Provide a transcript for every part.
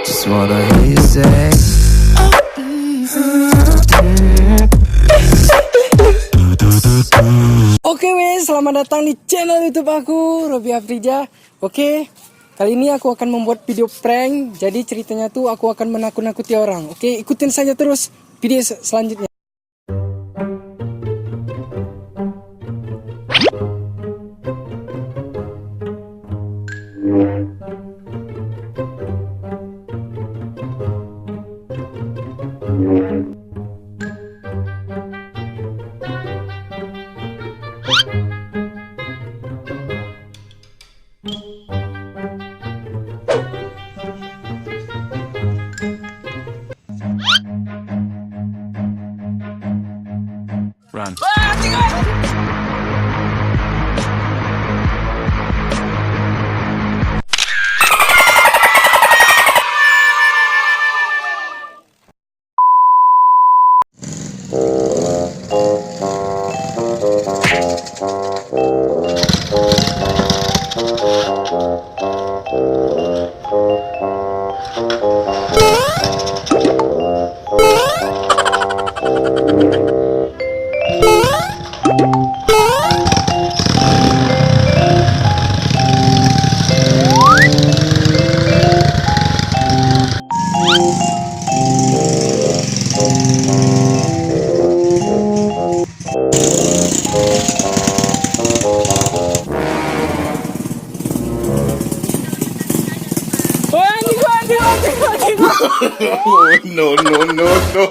Just wanna hear you say. Oke wes, selamat datang di channel YouTube aku, Robby Afrija. Oke, kali ini aku akan membuat video prank. Jadi ceritanya tuh aku akan menakut-nakuti orang. Oke, ikutin saja terus video selanjutnya. Run. No, no, no, no.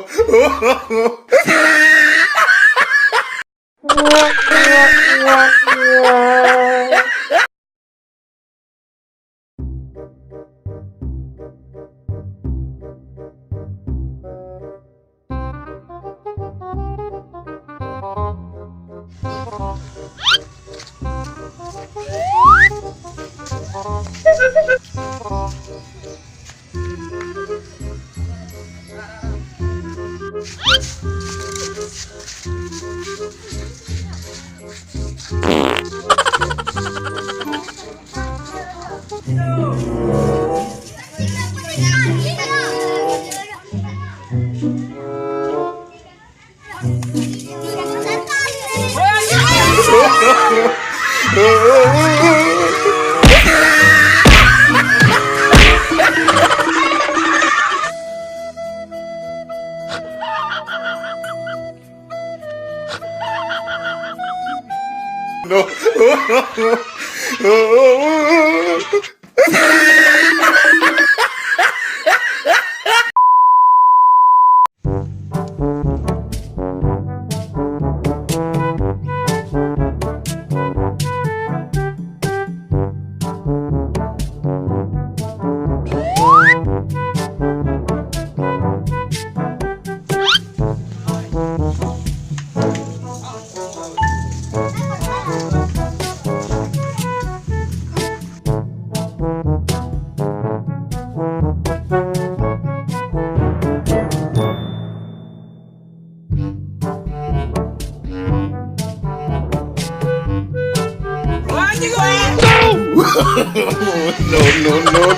No, no, no,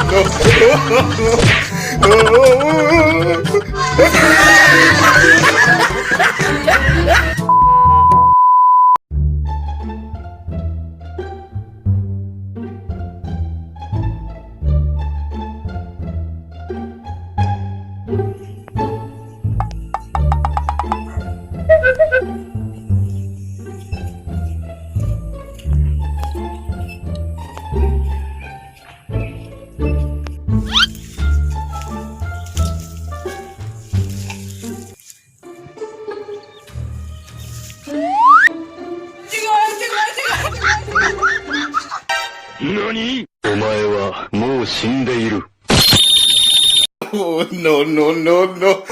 NANI? お前はもう死んでいる。Oh, no, no, no, no.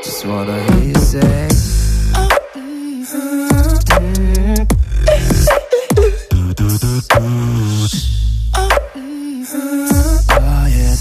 Just wanna hear you say. Oh, yeah.